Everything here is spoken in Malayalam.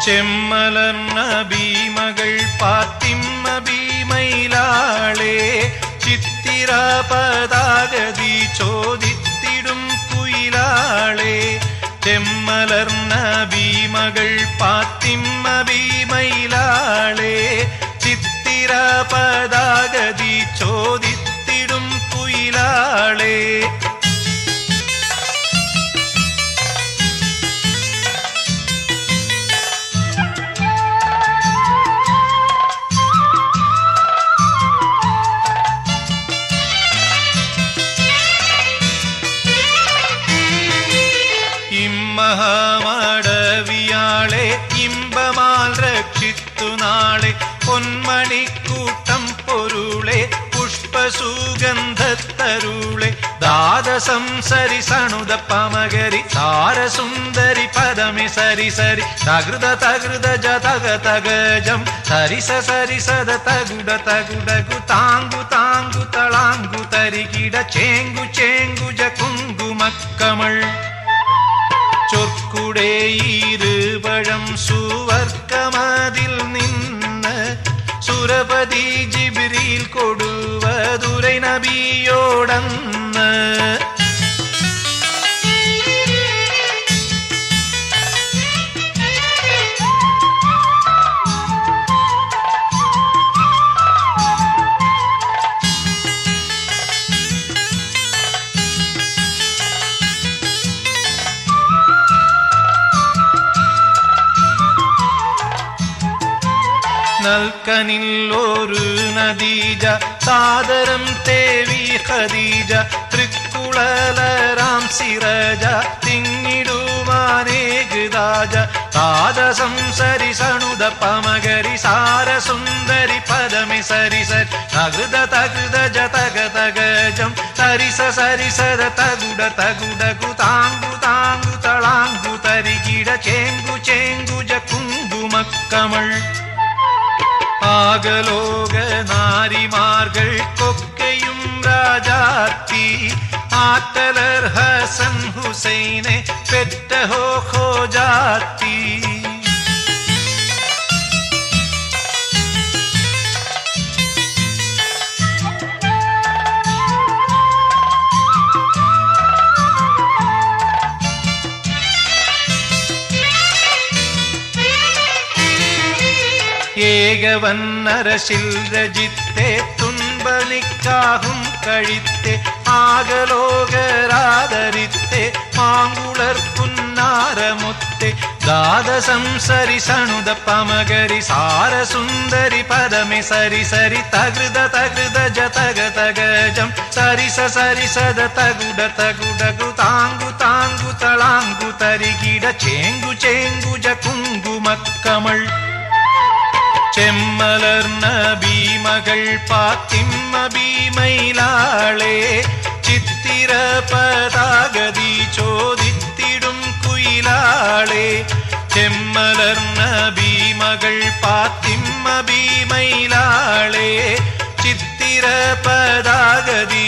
ചെമ്മലർന്ന ഭീമകൾ പാത്തിമ്മ ഭീമയിലാളെ ചിത്തിര പതാകതി ചോദിത്തിടും കുയിലാളെ ചെമ്മലർന്ന ഭീമകൾ പാത്തിമ്മ ഭീമയിലാളെ ചിത്തിര പതാകതി ചോദിത്തിടും കുയിലാളെ മഹാമടവിയാളെ ഇമ്പമാൽ രക്ഷിത്തു നാളെ പൊന്മണിക്കൂട്ടം പൊരുളെ പുഷ്പസുഗന്ധത്തരുളെ ദാദസംസരി സണുത പമകരി സാരസുന്ദരി പദമി സരി സരി തകൃത തകൃത ജതക തകജം സരിസ സരിസദ തകുട തകുടകു താങ്കു താങ്കു തളാങ്കു തരികിട ചേങ്കു ചേങ്കുജ കുങ്കുമക്കമൾ ചൊർക്കുടേ ഇരുപഴം സുവർക്കമതിൽ നിന്ന് സുരപതി ജിബ്രീൽ കൊടുവതുരൈ നബിയോടന്ന് നൽകനിൽ ഒരു നദീജ സാദരം തേവി ഖദീജ തൃക്കുളലരാം സിറജ തിങ്ങിടുവാനേകദാജ താദസംസരി സണുത പമകരി സാരസുന്ദരി പദമി സരി സരി തകൃത തകൃത ജതക തകജം സരിസ സരിസദ തകുട തകുടകു താങ്കു താങ്കു തളാങ്കു തരികിട ചേങ്കു ചേങ്കുജ കുങ്കുമക്കമൾ ആകലോക നാരിമാർക്കൊക്കെയും രാജാത്തി ആറ്റലർ ഹസൻ ഹുസൈനെ പെറ്റ ഹോജാത്തി ഏകവന്നരശിൽ രജിത്തെ തുൻപനിക്കാഹും കഴിത്തെ ആകലോകരാദരിത്തെ മാങ്കുളർ പുന്നാരമുത്തെ ദാദസംസരി സണുത പമകരി സാരസുന്ദരി പദമി സരി സരി തകൃത തകൃത ജതക തകജം സരിസ സരിസദ തകുട തകുടകു താങ്കു താങ്കു തളാങ്കു തരികിട ചേങ്കു ചേങ്കുജ കുങ്കുമക്കമൾ ചെമ്മലർന്ന ഭീമകൾ പാത്തിമ്മ ഭീമയിലാളെ ചിത്തിര പതാകതി ചോദിത്തിടും കുയിലാളെ ചെമ്മലർന്ന ഭീമകൾ പാത്തിമ്മ ഭീമയിലാളെ ചിത്തിര പതാകതി